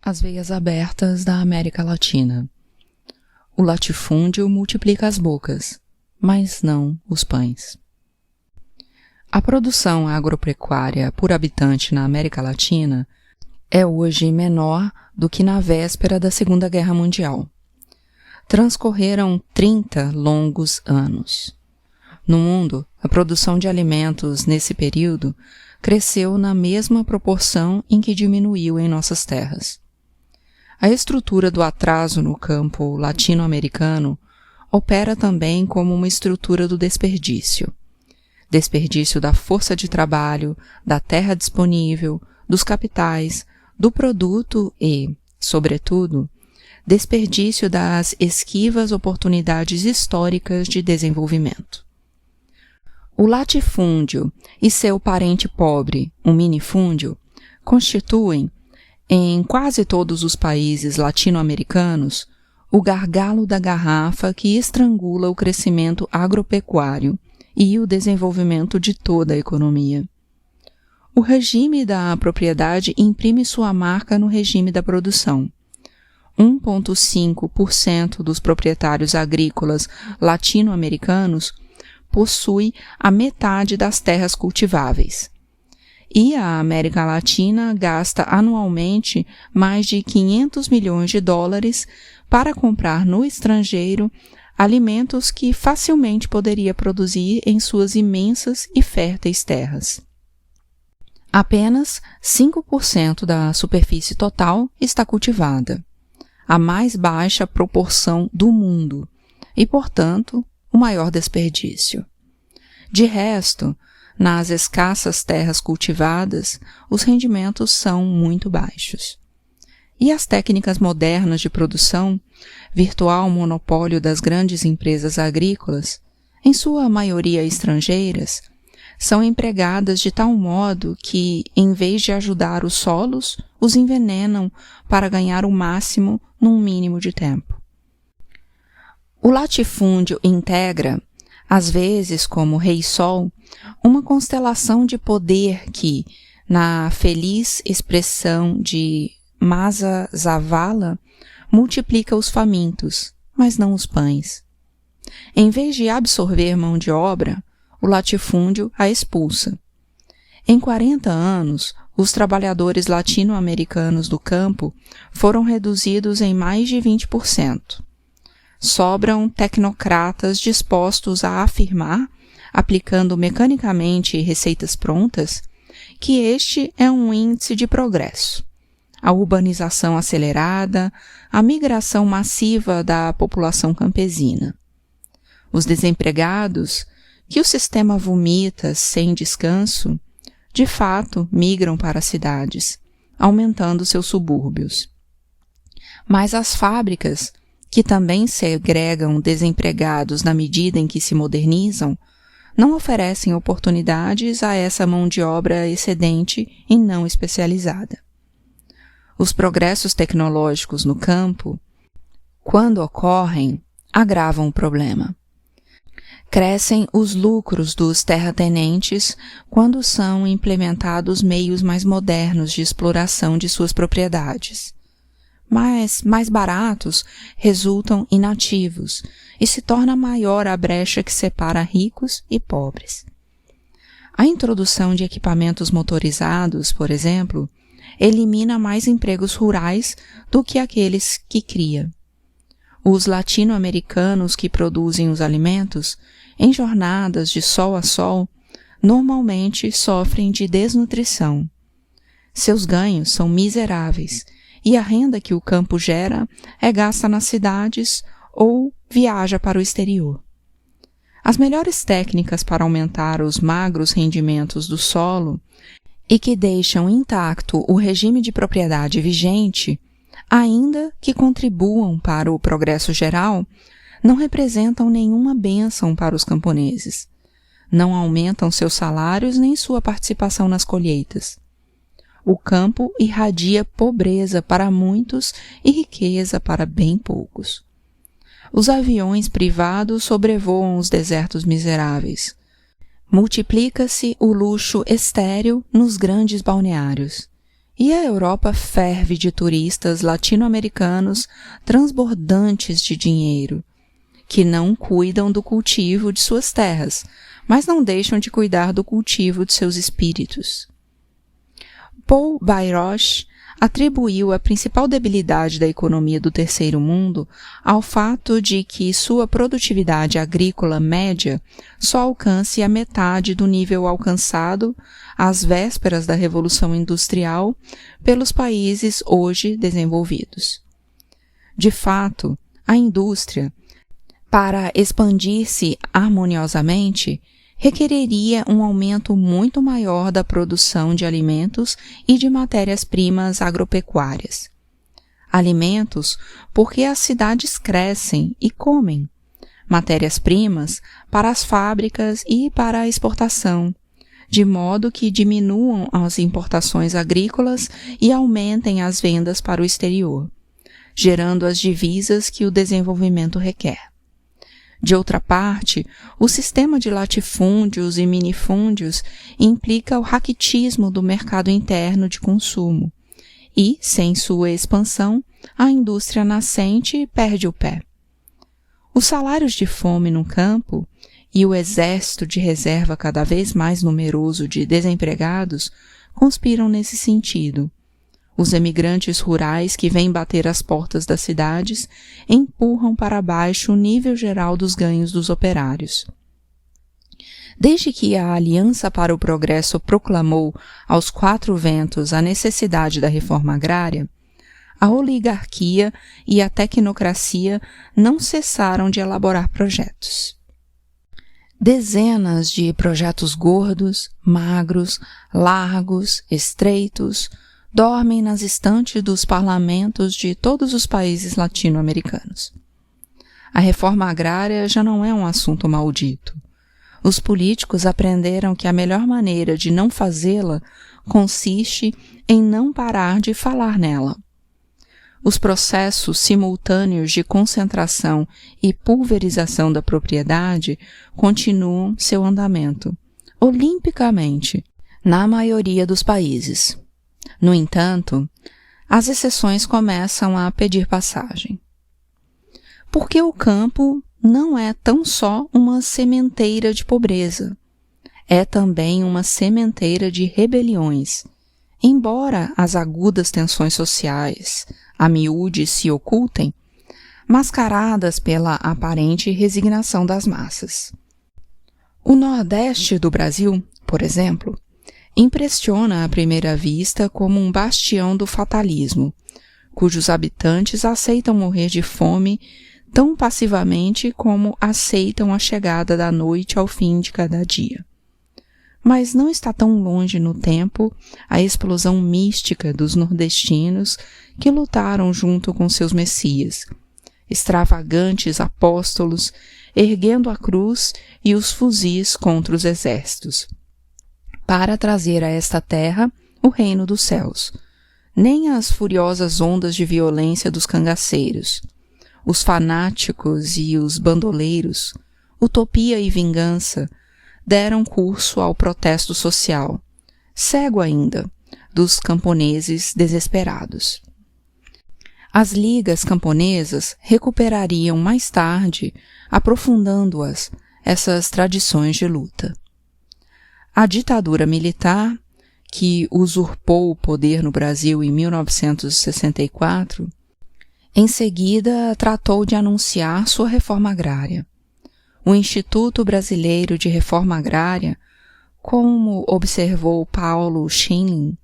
As veias abertas da América Latina. O latifúndio multiplica as bocas, mas não os pães. A produção agropecuária por habitante na América Latina é hoje menor do que na véspera da Segunda Guerra Mundial. Transcorreram 30 longos anos. No mundo, a produção de alimentos nesse período cresceu na mesma proporção em que diminuiu em nossas terras. A estrutura do atraso no campo latino-americano opera também como uma estrutura do desperdício. Desperdício da força de trabalho, da terra disponível, dos capitais, do produto e, sobretudo, desperdício das esquivas oportunidades históricas de desenvolvimento. O latifúndio e seu parente pobre, o minifúndio, constituem, em quase todos os países latino-americanos, o gargalo da garrafa que estrangula o crescimento agropecuário e o desenvolvimento de toda a economia. O regime da propriedade imprime sua marca no regime da produção. 1,5% dos proprietários agrícolas latino-americanos possui a metade das terras cultiváveis. E a América Latina gasta anualmente mais de 500 milhões de dólares para comprar no estrangeiro alimentos que facilmente poderia produzir em suas imensas e férteis terras. Apenas 5% da superfície total está cultivada, a mais baixa proporção do mundo e, portanto, o maior desperdício. De resto, nas escassas terras cultivadas, os rendimentos são muito baixos. E as técnicas modernas de produção, virtual monopólio das grandes empresas agrícolas, em sua maioria estrangeiras, são empregadas de tal modo que, em vez de ajudar os solos, os envenenam para ganhar o máximo num mínimo de tempo. O latifúndio integra, às vezes como Rei Sol, uma constelação de poder que, na feliz expressão de Masa Zavala, multiplica os famintos, mas não os pães. Em vez de absorver mão de obra, o latifúndio a expulsa. Em 40 anos, os trabalhadores latino-americanos do campo foram reduzidos em mais de 20%. Sobram tecnocratas dispostos a afirmar, aplicando mecanicamente receitas prontas, que este é um índice de progresso. A urbanização acelerada, a migração massiva da população campesina. Os desempregados, que o sistema vomita sem descanso, de fato migram para as cidades, aumentando seus subúrbios. Mas as fábricas, que também segregam desempregados na medida em que se modernizam, não oferecem oportunidades a essa mão de obra excedente e não especializada. Os progressos tecnológicos no campo, quando ocorrem, agravam o problema. Crescem os lucros dos terratenentes quando são implementados meios mais modernos de exploração de suas propriedades. Mas mais baratos resultam inativos e se torna maior a brecha que separa ricos e pobres. A introdução de equipamentos motorizados, por exemplo, elimina mais empregos rurais do que aqueles que cria. Os latino-americanos que produzem os alimentos, em jornadas de sol a sol, normalmente sofrem de desnutrição. Seus ganhos são miseráveis e a renda que o campo gera é gasta nas cidades ou viaja para o exterior. As melhores técnicas para aumentar os magros rendimentos do solo e que deixam intacto o regime de propriedade vigente, ainda que contribuam para o progresso geral, não representam nenhuma bênção para os camponeses. Não aumentam seus salários nem sua participação nas colheitas. O campo irradia pobreza para muitos e riqueza para bem poucos. Os aviões privados sobrevoam os desertos miseráveis. Multiplica-se o luxo estéril nos grandes balneários. e a Europa ferve de turistas latino-americanos transbordantes de dinheiro, que não cuidam do cultivo de suas terras, mas não deixam de cuidar do cultivo de seus espíritos. Paul Bairoch atribuiu a principal debilidade da economia do terceiro mundo ao fato de que sua produtividade agrícola média só alcance a metade do nível alcançado às vésperas da Revolução Industrial pelos países hoje desenvolvidos. De fato, a indústria, para expandir-se harmoniosamente, requereria um aumento muito maior da produção de alimentos e de matérias-primas agropecuárias. Alimentos, porque as cidades crescem e comem. Matérias-primas, para as fábricas e para a exportação, de modo que diminuam as importações agrícolas e aumentem as vendas para o exterior, gerando as divisas que o desenvolvimento requer. De outra parte, o sistema de latifúndios e minifúndios implica o raquitismo do mercado interno de consumo e, sem sua expansão, a indústria nascente perde o pé. Os salários de fome no campo e o exército de reserva cada vez mais numeroso de desempregados conspiram nesse sentido. Os emigrantes rurais que vêm bater as portas das cidades empurram para baixo o nível geral dos ganhos dos operários. Desde que a Aliança para o Progresso proclamou aos quatro ventos a necessidade da reforma agrária, a oligarquia e a tecnocracia não cessaram de elaborar projetos. Dezenas de projetos gordos, magros, largos, estreitos, dormem nas estantes dos parlamentos de todos os países latino-americanos. A reforma agrária já não é um assunto maldito. Os políticos aprenderam que a melhor maneira de não fazê-la consiste em não parar de falar nela. Os processos simultâneos de concentração e pulverização da propriedade continuam seu andamento, olimpicamente, na maioria dos países. No entanto, as exceções começam a pedir passagem. Porque o campo não é tão só uma sementeira de pobreza, é também uma sementeira de rebeliões, embora as agudas tensões sociais, a miúde, se ocultem, mascaradas pela aparente resignação das massas. O Nordeste do Brasil, por exemplo, impressiona à primeira vista como um bastião do fatalismo, cujos habitantes aceitam morrer de fome tão passivamente como aceitam a chegada da noite ao fim de cada dia. Mas não está tão longe no tempo a explosão mística dos nordestinos que lutaram junto com seus messias, extravagantes apóstolos, erguendo a cruz e os fuzis contra os exércitos, para trazer a esta terra o reino dos céus, nem as furiosas ondas de violência dos cangaceiros, os fanáticos e os bandoleiros, utopia e vingança, deram curso ao protesto social, cego ainda, dos camponeses desesperados. As ligas camponesas recuperariam mais tarde, aprofundando-as, essas tradições de luta. A ditadura militar, que usurpou o poder no Brasil em 1964, em seguida tratou de anunciar sua reforma agrária. O Instituto Brasileiro de Reforma Agrária, como observou Paulo Schinling,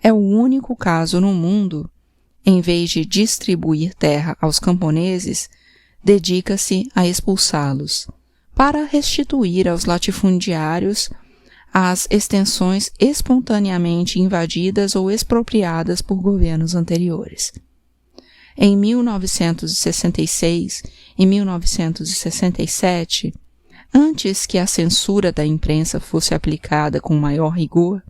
é o único caso no mundo, em vez de distribuir terra aos camponeses, dedica-se a expulsá-los, para restituir aos latifundiários as extensões espontaneamente invadidas ou expropriadas por governos anteriores. Em 1966 e 1967, antes que a censura da imprensa fosse aplicada com maior rigor,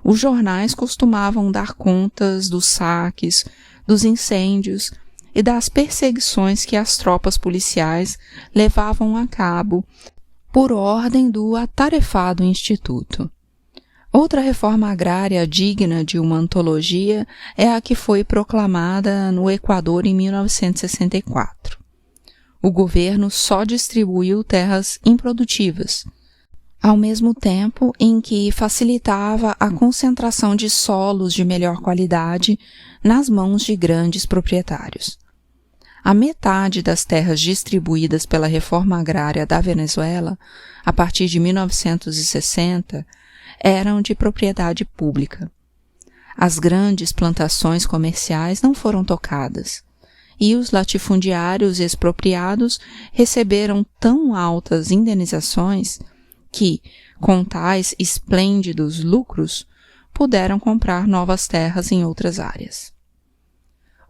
os jornais costumavam dar contas dos saques, dos incêndios e das perseguições que as tropas policiais levavam a cabo por ordem do atarefado instituto. Outra reforma agrária digna de uma antologia é a que foi proclamada no Equador em 1964. O governo só distribuiu terras improdutivas, ao mesmo tempo em que facilitava a concentração de solos de melhor qualidade nas mãos de grandes proprietários. A metade das terras distribuídas pela reforma agrária da Venezuela, a partir de 1960, eram de propriedade pública. As grandes plantações comerciais não foram tocadas, e os latifundiários expropriados receberam tão altas indenizações que, com tais esplêndidos lucros, puderam comprar novas terras em outras áreas.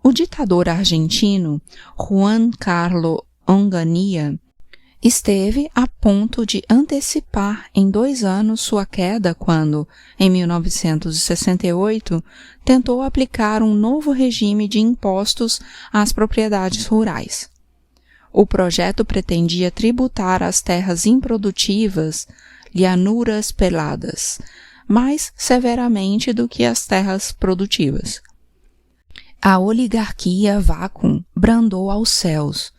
O ditador argentino Juan Carlos Onganía esteve a ponto de antecipar em 2 anos sua queda quando, em 1968, tentou aplicar um novo regime de impostos às propriedades rurais. O projeto pretendia tributar as terras improdutivas, llanuras peladas, mais severamente do que as terras produtivas. A oligarquia vácuo brandou aos céus,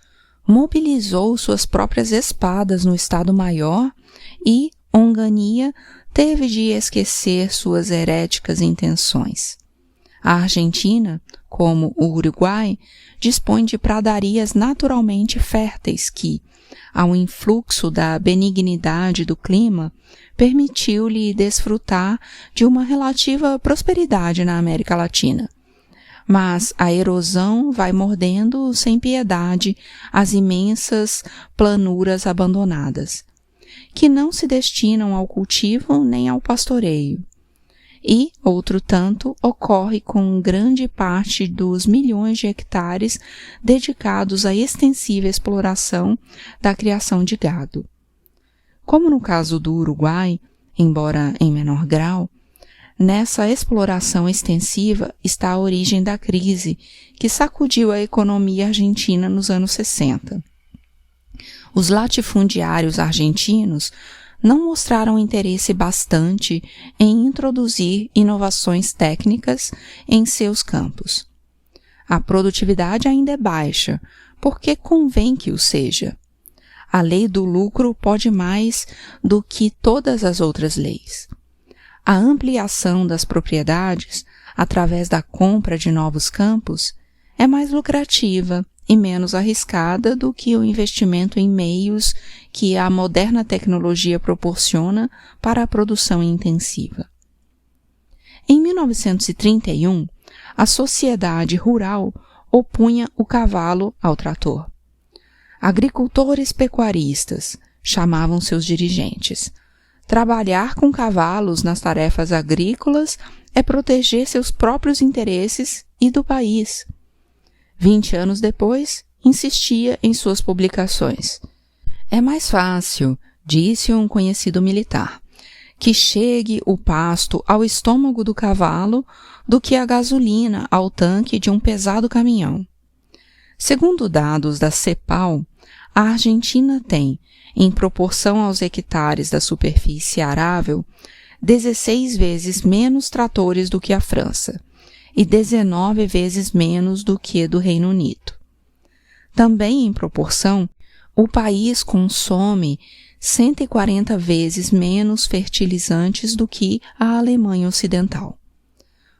mobilizou suas próprias espadas no Estado-Maior e Onganía teve de esquecer suas heréticas intenções. A Argentina, como o Uruguai, dispõe de pradarias naturalmente férteis que, ao influxo da benignidade do clima, permitiu-lhe desfrutar de uma relativa prosperidade na América Latina. Mas a erosão vai mordendo sem piedade as imensas planuras abandonadas, que não se destinam ao cultivo nem ao pastoreio. E, outro tanto, ocorre com grande parte dos milhões de hectares dedicados à extensiva exploração da criação de gado. Como no caso do Uruguai, embora em menor grau, nessa exploração extensiva está a origem da crise que sacudiu a economia argentina nos anos 60. Os latifundiários argentinos não mostraram interesse bastante em introduzir inovações técnicas em seus campos. A produtividade ainda é baixa, porque convém que o seja. A lei do lucro pode mais do que todas as outras leis. A ampliação das propriedades, através da compra de novos campos, é mais lucrativa e menos arriscada do que o investimento em meios que a moderna tecnologia proporciona para a produção intensiva. Em 1931, a sociedade rural opunha o cavalo ao trator. Agricultores pecuaristas chamavam seus dirigentes. Trabalhar com cavalos nas tarefas agrícolas é proteger seus próprios interesses e do país. 20 anos depois, insistia em suas publicações. É mais fácil, disse um conhecido militar, que chegue o pasto ao estômago do cavalo do que a gasolina ao tanque de um pesado caminhão. Segundo dados da CEPAL, a Argentina tem, em proporção aos hectares da superfície arável, 16 vezes menos tratores do que a França e 19 vezes menos do que do Reino Unido. Também em proporção, o país consome 140 vezes menos fertilizantes do que a Alemanha Ocidental.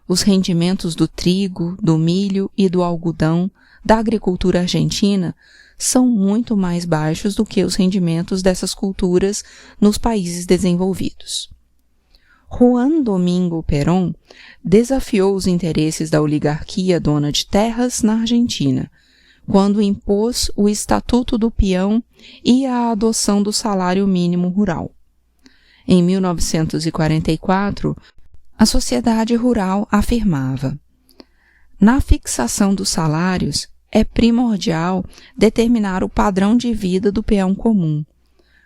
Os rendimentos do trigo, do milho e do algodão da agricultura argentina são muito mais baixos do que os rendimentos dessas culturas nos países desenvolvidos. Juan Domingo Perón desafiou os interesses da oligarquia dona de terras na Argentina, quando impôs o Estatuto do Peão e a adoção do salário mínimo rural. Em 1944, a sociedade rural afirmava: na fixação dos salários, é primordial determinar o padrão de vida do peão comum.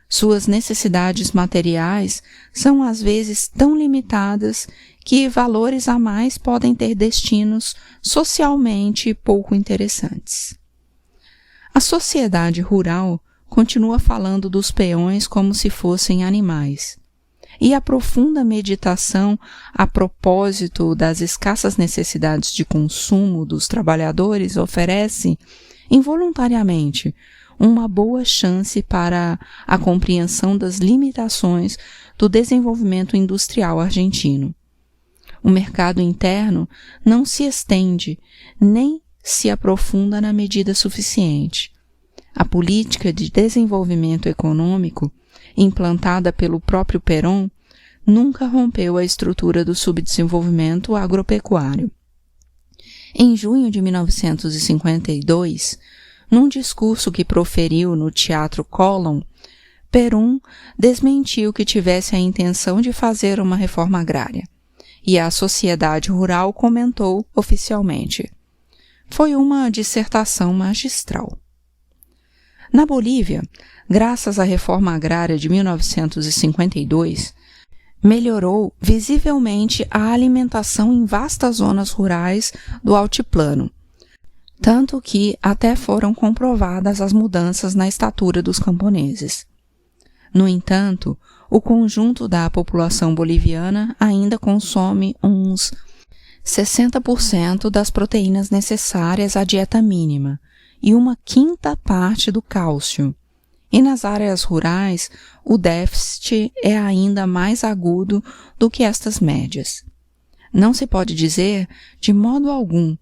Suas necessidades materiais são às vezes tão limitadas que valores a mais podem ter destinos socialmente pouco interessantes. A sociedade rural continua falando dos peões como se fossem animais. e a profunda meditação a propósito das escassas necessidades de consumo dos trabalhadores oferece, involuntariamente, uma boa chance para a compreensão das limitações do desenvolvimento industrial argentino. O mercado interno não se estende nem se aprofunda na medida suficiente. A política de desenvolvimento econômico, implantada pelo próprio Perón, nunca rompeu a estrutura do subdesenvolvimento agropecuário. Em junho de 1952, num discurso que proferiu no Teatro Colón, Perón desmentiu que tivesse a intenção de fazer uma reforma agrária, e a sociedade rural comentou oficialmente: foi uma dissertação magistral. Na Bolívia, graças à reforma agrária de 1952, melhorou visivelmente a alimentação em vastas zonas rurais do altiplano, tanto que até foram comprovadas as mudanças na estatura dos camponeses. No entanto, o conjunto da população boliviana ainda consome uns 60% das proteínas necessárias à dieta mínima e 1/5 parte do cálcio. E nas áreas rurais, o déficit é ainda mais agudo do que estas médias. Não se pode dizer, de modo algum,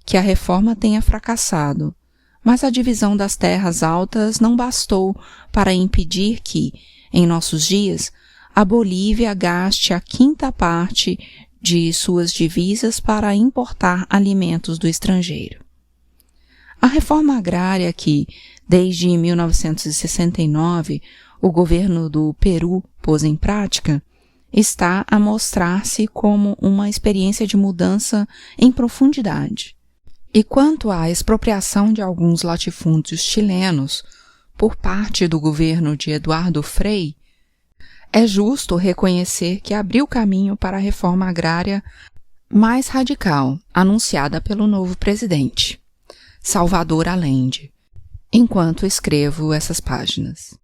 que a reforma tenha fracassado, mas a divisão das terras altas não bastou para impedir que, em nossos dias, a Bolívia gaste a 1/5 parte de suas divisas para importar alimentos do estrangeiro. A reforma agrária que, desde 1969, o governo do Peru pôs em prática, está a mostrar-se como uma experiência de mudança em profundidade. E quanto à expropriação de alguns latifúndios chilenos por parte do governo de Eduardo Frei, é justo reconhecer que abriu caminho para a reforma agrária mais radical, anunciada pelo novo presidente, Salvador Allende, enquanto escrevo essas páginas.